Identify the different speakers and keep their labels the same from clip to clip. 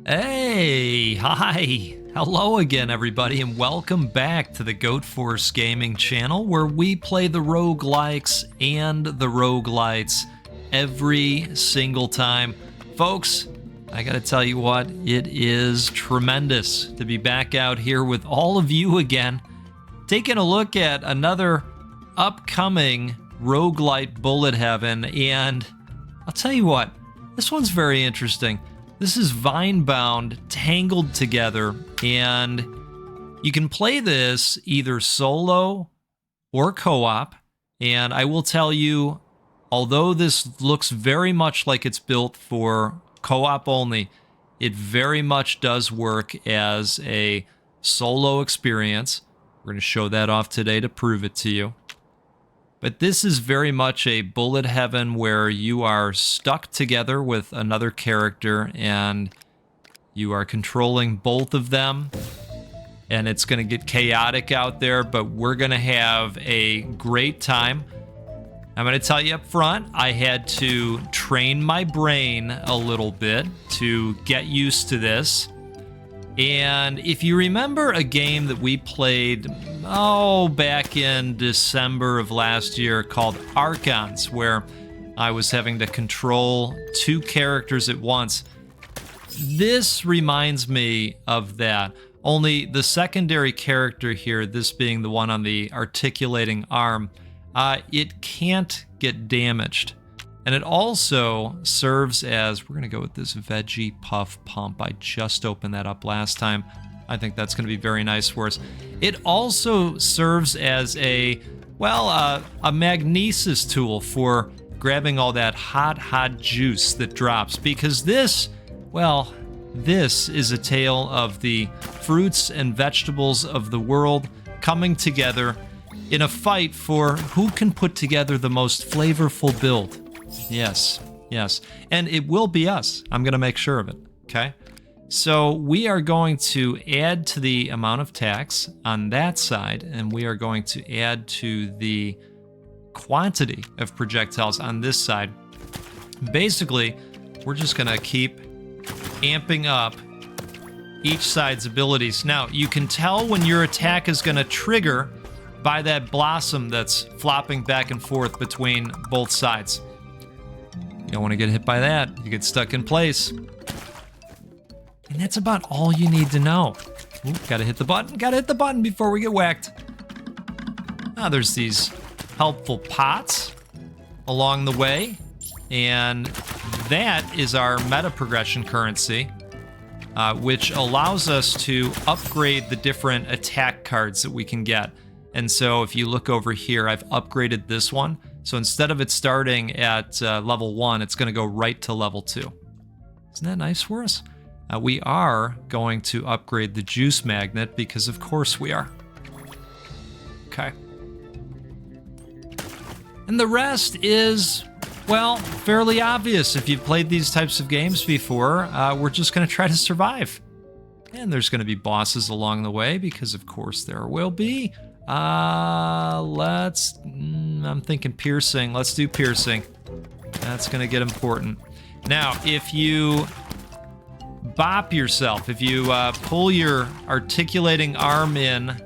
Speaker 1: Hey, hi, hello again everybody, and welcome back to the Goat Force Gaming channel, where we play the roguelikes and the roguelites every single time. Folks, I gotta tell you what, it is tremendous to be back out here with all of you again, taking a look at another upcoming roguelite bullet heaven, and I'll tell you what, this one's very interesting. This is Vinebound Tangled together, and you can play this either solo or co-op, and I will tell you, although this looks very much like it's built for co-op only, it very much does work as a solo experience. We're going to show that off today to prove it to you. But this is very much a bullet heaven where you are stuck together with another character and you are controlling both of them. And it's going to get chaotic out there, but we're going to have a great time. I'm going to tell you up front, I had to train my brain a little bit to get used to this. And if you remember a game that we played, back in December of last year called Archons, where I was having to control two characters at once, this reminds me of that. Only the secondary character here, this being the one on the articulating arm, it can't get damaged. And it also serves as, we're going to go with this Veggie Puff Pump. I just opened that up last time. I think that's going to be very nice for us. It also serves as a magnesis tool for grabbing all that hot juice that drops. Because this is a tale of the fruits and vegetables of the world coming together in a fight for who can put together the most flavorful build. Yes. And it will be us. I'm going to make sure of it, okay? So we are going to add to the amount of tax on that side, and we are going to add to the quantity of projectiles on this side. Basically, we're just going to keep amping up each side's abilities. Now, you can tell when your attack is going to trigger by that blossom that's flopping back and forth between both sides. You don't want to get hit by that. You get stuck in place. And that's about all you need to know. Ooh, gotta hit the button. Gotta hit the button before we get whacked. Now there's these helpful pots along the way. And that is our meta progression currency, which allows us to upgrade the different attack cards that we can get. And so if you look over here, I've upgraded this one. So instead of it starting at level 1, it's going to go right to level 2. Isn't that nice for us? We are going to upgrade the juice magnet because of course we are. Okay. And the rest is, fairly obvious. If you've played these types of games before, we're just going to try to survive. And there's going to be bosses along the way because of course there will be. I'm thinking piercing. Let's do piercing. That's gonna get important. Now, if you bop yourself, if you pull your articulating arm in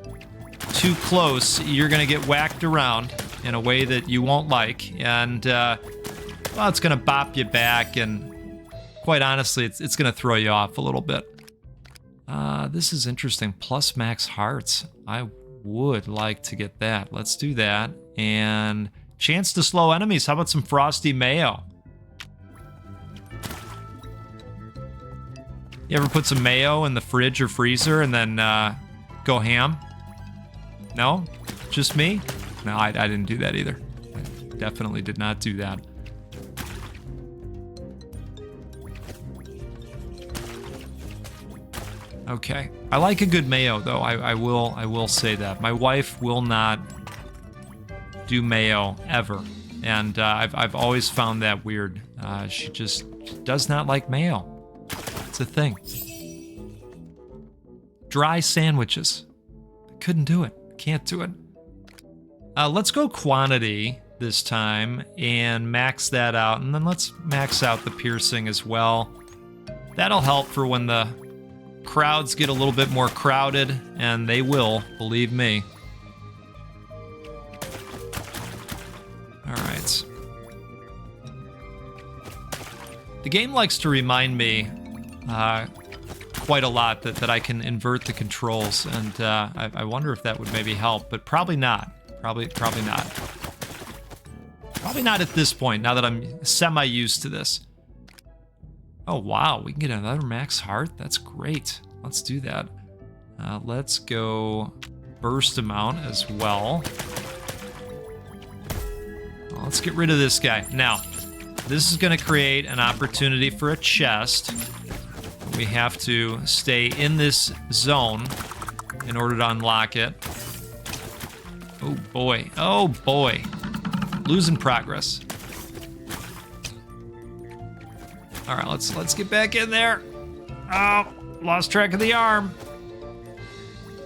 Speaker 1: too close, you're gonna get whacked around in a way that you won't like, and it's gonna bop you back, and quite honestly, it's gonna throw you off a little bit. This is interesting. Plus max hearts. I would like to get that. Let's do that. And chance to slow enemies. How about some frosty mayo? You ever put some mayo in the fridge or freezer and then go ham? No? Just me? No, I didn't do that either. I definitely did not do that. Okay. I like a good mayo, though. I will say that. My wife will not do mayo ever, and I've always found that weird. She just does not like mayo. It's a thing. Dry sandwiches. Couldn't do it. Can't do it. Let's go quantity this time and max that out, and then let's max out the piercing as well. That'll help for when the crowds get a little bit more crowded, and they will, believe me. All right. The game likes to remind me quite a lot that I can invert the controls, and I wonder if that would maybe help, but probably not. Probably not. Probably not at this point, now that I'm semi-used to this. Oh, wow, we can get another max heart? That's great. Let's do that. Let's go burst amount as well. Let's get rid of this guy. Now, this is going to create an opportunity for a chest. We have to stay in this zone in order to unlock it. Oh, boy. Oh, boy. Losing progress. All right, let's get back in there. Oh, lost track of the arm.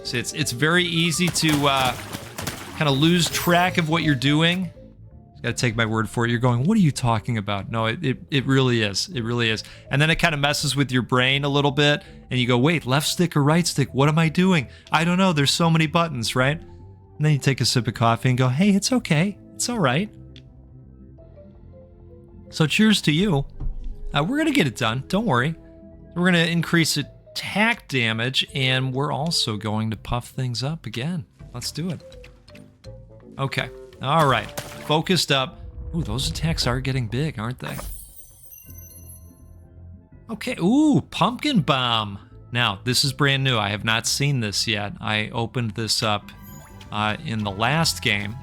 Speaker 1: See, it's very easy to kind of lose track of what you're doing. Gotta take my word for it. You're going, what are you talking about? No, it really is. It really is. And then it kind of messes with your brain a little bit, and you go, wait, left stick or right stick? What am I doing? I don't know. There's so many buttons, right? And then you take a sip of coffee and go, hey, it's okay. It's all right. So cheers to you. We're going to get it done. Don't worry. We're going to increase attack damage, and we're also going to puff things up again. Let's do it. Okay. All right. Focused up. Ooh, those attacks are getting big, aren't they? Okay. Ooh, pumpkin bomb. Now, this is brand new. I have not seen this yet. I opened this up in the last game.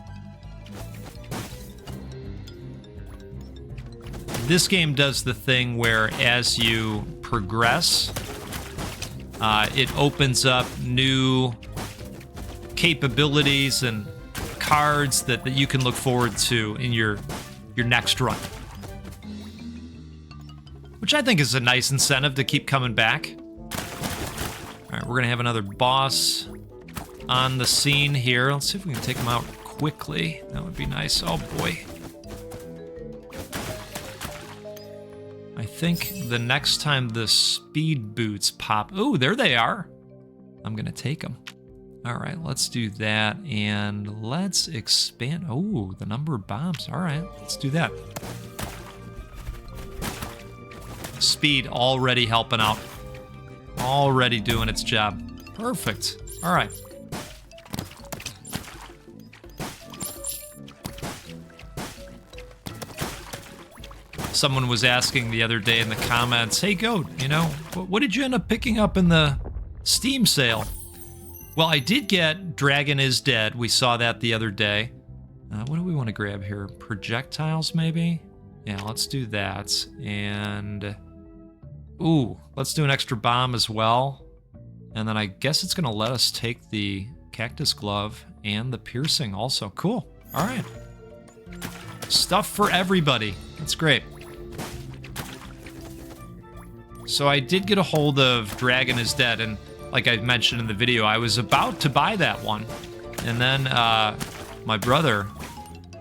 Speaker 1: This game does the thing where as you progress, it opens up new capabilities and cards that you can look forward to in your next run. Which I think is a nice incentive to keep coming back. All right, we're going to have another boss on the scene here. Let's see if we can take him out quickly. That would be nice. Oh, boy. I think the next time the speed boots pop... Ooh, there they are. I'm going to take them. All right, let's do that, and let's expand... Oh, the number of bombs. All right, let's do that. Speed already helping out. Already doing its job. Perfect. All right. Someone was asking the other day in the comments, hey, Goat, you know, what did you end up picking up in the Steam sale? Well, I did get Dragon is Dead. We saw that the other day. What do we want to grab here? Projectiles, maybe? Yeah, let's do that. And, ooh, let's do an extra bomb as well. And then I guess it's going to let us take the Cactus Glove and the Piercing also. Cool. All right. Stuff for everybody. That's great. So I did get a hold of Dragon is Dead, and like I mentioned in the video, I was about to buy that one. And then my brother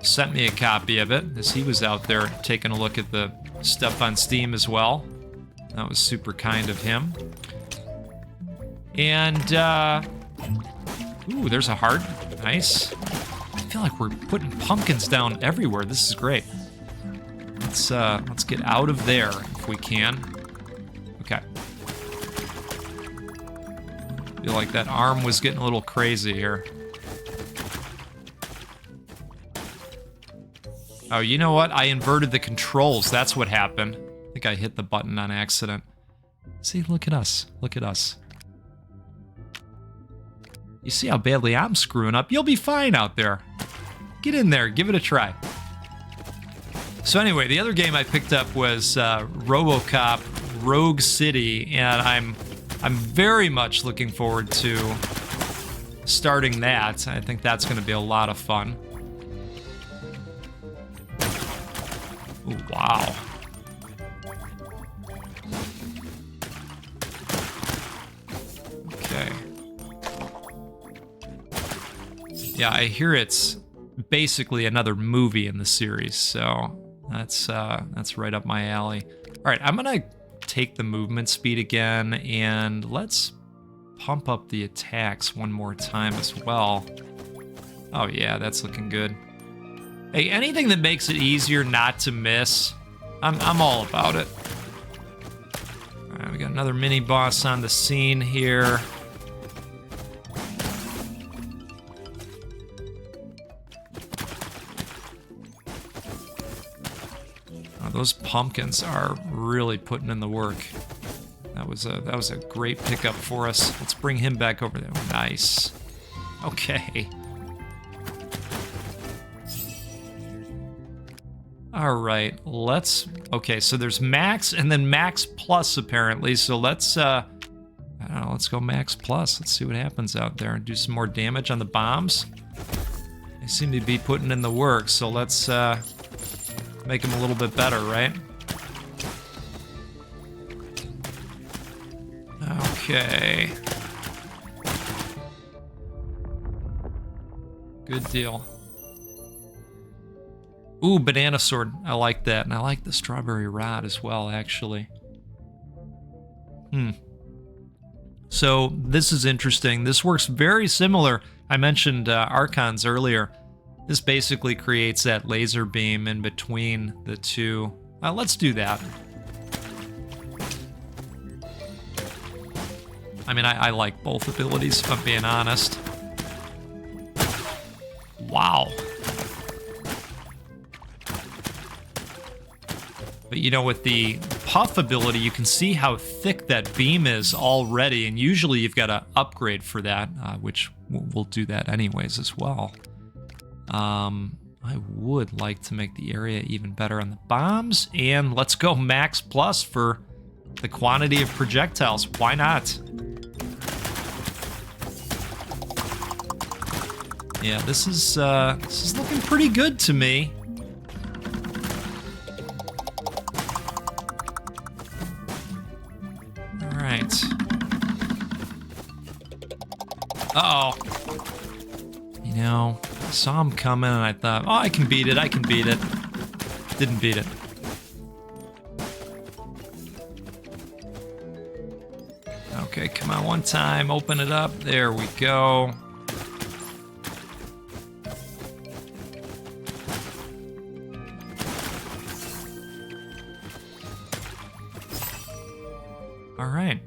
Speaker 1: sent me a copy of it, as he was out there taking a look at the stuff on Steam as well. That was super kind of him. And, ooh, there's a heart. Nice. I feel like we're putting pumpkins down everywhere. This is great. Let's get out of there if we can. Okay. Feel like that arm was getting a little crazy here. Oh, you know what? I inverted the controls. That's what happened. I think I hit the button on accident. See, look at us. Look at us. You see how badly I'm screwing up? You'll be fine out there. Get in there. Give it a try. So anyway, the other game I picked up was RoboCop Rogue City, and I'm very much looking forward to starting that. I think that's going to be a lot of fun. Ooh, wow. Okay. Yeah, I hear it's basically another movie in the series, so that's right up my alley. All right, I'm gonna take the movement speed again, and let's pump up the attacks one more time as well. Oh yeah, that's looking good. Hey, anything that makes it easier not to miss, I'm all about it. All right, we got another mini boss on the scene here. Oh, those pumpkins are really putting in the work. That was a great pickup for us. Let's bring him back over there. Nice. Okay. All right, okay, so there's max and then max plus apparently. So let's, I don't know, let's go max plus. Let's see what happens out there and do some more damage on the bombs. They seem to be putting in the work, so let's make them a little bit better, right? Okay. Good deal. Ooh, banana sword. I like that. And I like the strawberry rod as well, actually. So this is interesting. This works very similar. I mentioned Archons earlier. This basically creates that laser beam in between the two. Let's do that. I mean, I like both abilities, if I'm being honest. Wow. But you know, with the puff ability, you can see how thick that beam is already, and usually you've got to upgrade for that, which we'll do that anyways as well. I would like to make the area even better on the bombs, and let's go max plus for the quantity of projectiles. Why not? Yeah, this is looking pretty good to me. Uh-oh. You know, I saw him coming and I thought, oh, I can beat it, I can beat it. Didn't beat it. Okay, come on, one time, open it up. There we go. All right.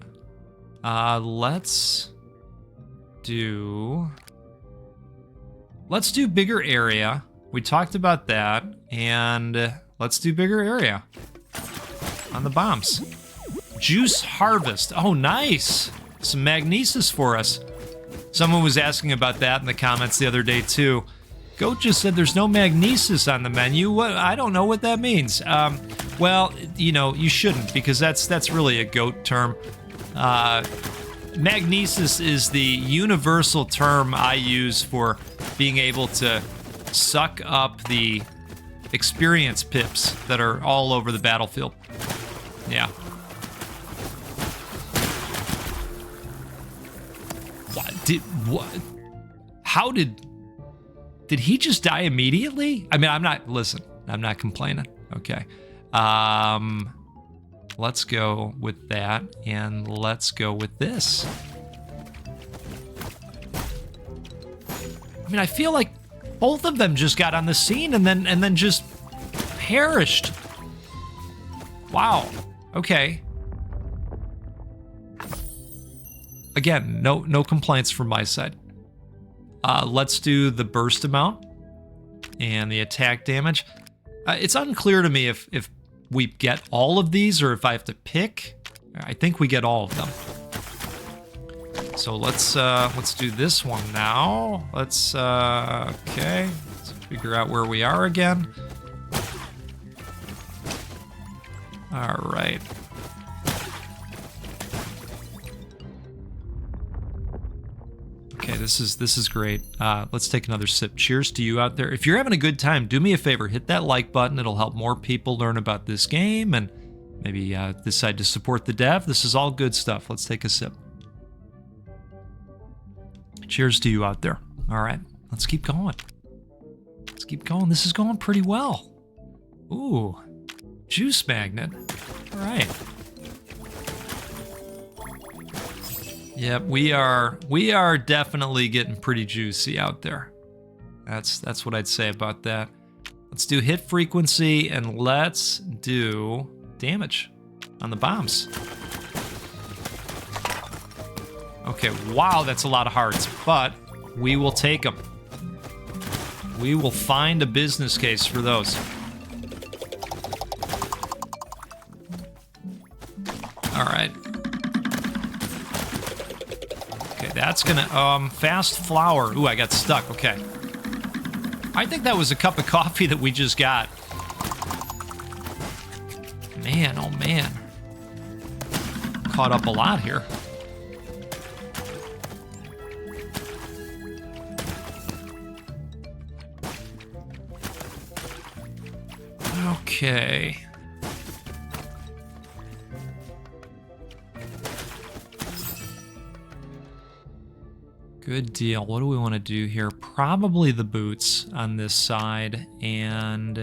Speaker 1: Let's do bigger area. We talked about that, and let's do bigger area on the bombs. Juice harvest. Oh, nice. Some magnesis for us. Someone was asking about that in the comments the other day too. Goat just said there's no magnesis on the menu. What? I don't know what that means. Well, you know, you shouldn't, because that's really a goat term. Magnesis is the universal term I use for being able to suck up the experience pips that are all over the battlefield. Yeah. What? How did he just die immediately? I mean, I'm not complaining. Okay. Let's go with that, and let's go with this. I mean, I feel like both of them just got on the scene and then just perished. Wow. Okay. Again, no complaints from my side. Let's do the burst amount and the attack damage. It's unclear to me if we get all of these or if I have to pick. I think we get all of them. So let's do this one now. Okay. Let's figure out where we are again. All right. Okay, this is great. Let's take another sip. Cheers to you out there. If you're having a good time, do me a favor, hit that like button. It'll help more people learn about this game and maybe decide to support the dev. This is all good stuff. Let's take a sip. Cheers to you out there. All right, let's keep going. Let's keep going. This is going pretty well. Ooh, juice magnet. All right. Yep, we are definitely getting pretty juicy out there. That's what I'd say about that. Let's do hit frequency and let's do damage on the bombs. Okay, wow, that's a lot of hearts, but we will take them. We will find a business case for those. All right. Okay, that's gonna, fast flower. Ooh, I got stuck, okay. I think that was a cup of coffee that we just got. Man, oh man. Caught up a lot here. Okay. Good deal. What do we want to do here? Probably the boots on this side, and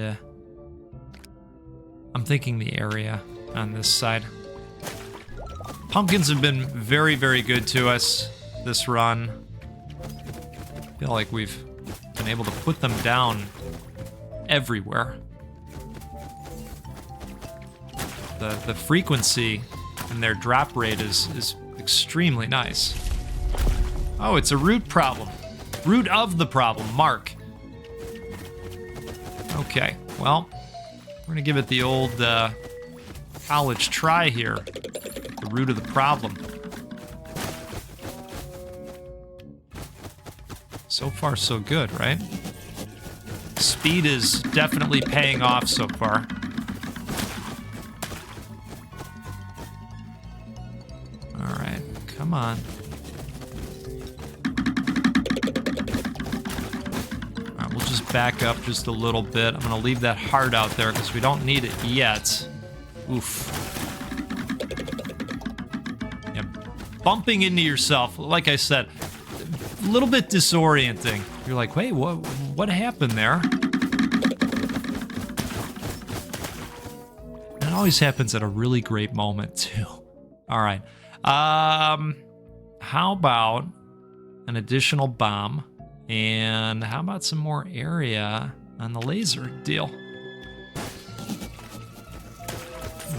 Speaker 1: I'm thinking the area on this side. Pumpkins have been very, very good to us this run. I feel like we've been able to put them down everywhere. The frequency and their drop rate is extremely nice. Oh, it's a root problem. Root of the problem, Mark. Okay, well, we're gonna give it the old college try here. The root of the problem. So far, so good, right? Speed is definitely paying off so far. All right, come on. Back up just a little bit. I'm gonna leave that heart out there because we don't need it yet. Oof. Yeah, bumping into yourself, like I said, a little bit disorienting. You're like, wait, what happened there? It always happens at a really great moment too. All right. How about an additional bomb? And how about some more area on the laser deal?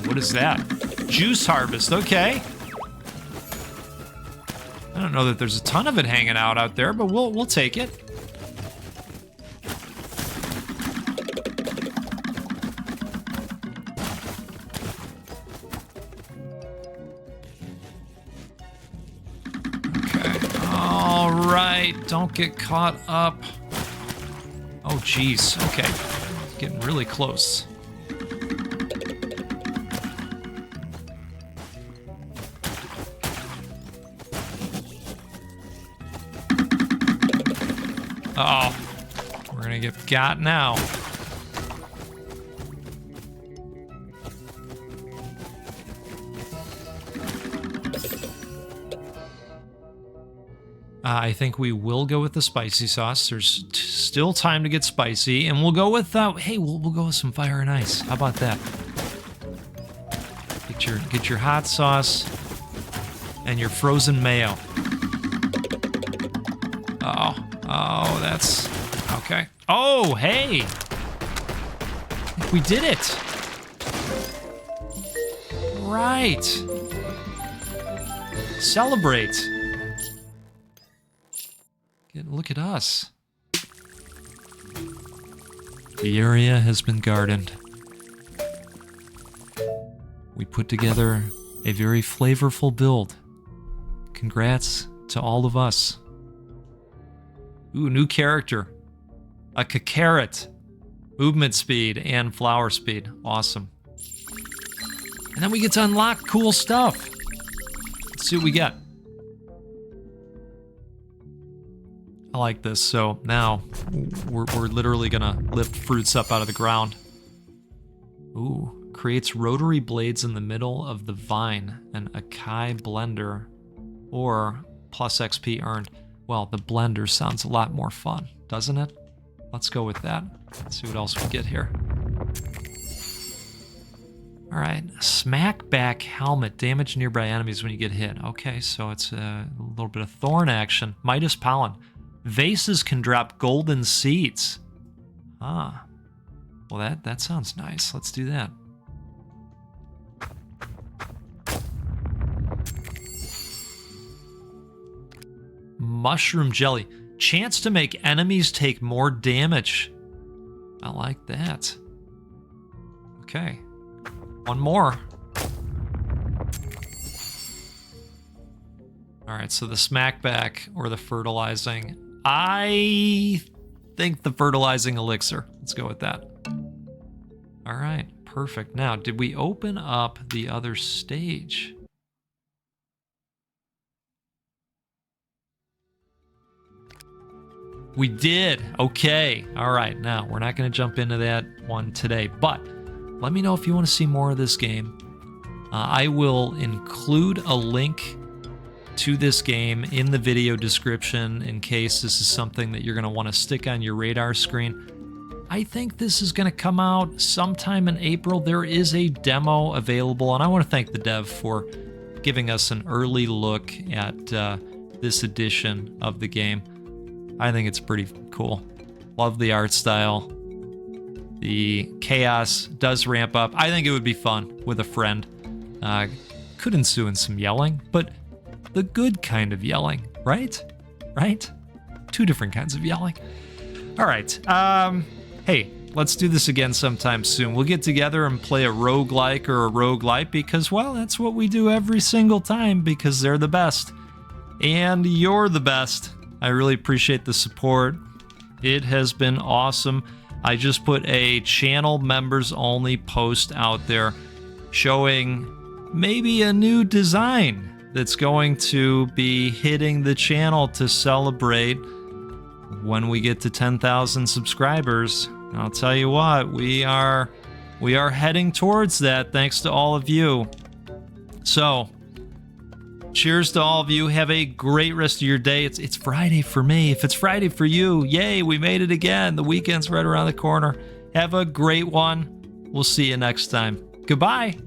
Speaker 1: What is that? Juice harvest, okay. I don't know that there's a ton of it hanging out there, but we'll take it. Don't get caught up. Oh, geez. Okay. Getting really close. Uh-oh. We're gonna get got now. I think we will go with the spicy sauce. There's still time to get spicy, and we'll go with hey, we'll go with some fire and ice. How about that? Get your hot sauce and your frozen mayo. Oh, that's okay. Oh, hey, we did it. Right. Celebrate. Look at us. The area has been gardened. We put together a very flavorful build. Congrats to all of us. Ooh, new character. A Kakarot. Movement speed and flower speed. Awesome. And then we get to unlock cool stuff. Let's see what we get. I like this. So now we're literally gonna lift fruits up out of the ground. Ooh, creates rotary blades in the middle of the vine, an Akai blender, or plus XP earned. Well, the blender sounds a lot more fun, doesn't it? Let's go with that. Let's see what else we get here. All right, smack back helmet. Damage nearby enemies when you get hit. Okay, so it's a little bit of thorn action. Midas pollen. Vases can drop golden seeds. Ah. Well, that sounds nice. Let's do that. Mushroom jelly. Chance to make enemies take more damage. I like that. Okay. One more. Alright, so the smackback or the fertilizing. I think the fertilizing elixir. Let's go with that. Alright, perfect. Now, did we open up the other stage? We did. Okay. All right. Now, we're not going to jump into that one today, but let me know if you want to see more of this game. I will include a link to this game in the video description in case this is something that you're going to want to stick on your radar screen. I think this is going to come out sometime in April. There is a demo available, and I want to thank the dev for giving us an early look at this edition of the game. I think it's pretty cool. Love the art style. The chaos does ramp up. I think it would be fun with a friend. Could ensue in some yelling, but the good kind of yelling, right? Right? Two different kinds of yelling. All right. Hey, let's do this again sometime soon. We'll get together and play a roguelike or a roguelite because, well, that's what we do every single time because they're the best. And you're the best. I really appreciate the support. It has been awesome. I just put a channel members only post out there showing maybe a new design that's going to be hitting the channel to celebrate when we get to 10,000 subscribers. I'll tell you what, we are heading towards that thanks to all of you. So, cheers to all of you. Have a great rest of your day. It's Friday for me. If it's Friday for you, yay, we made it again. The weekend's right around the corner. Have a great one. We'll see you next time. Goodbye.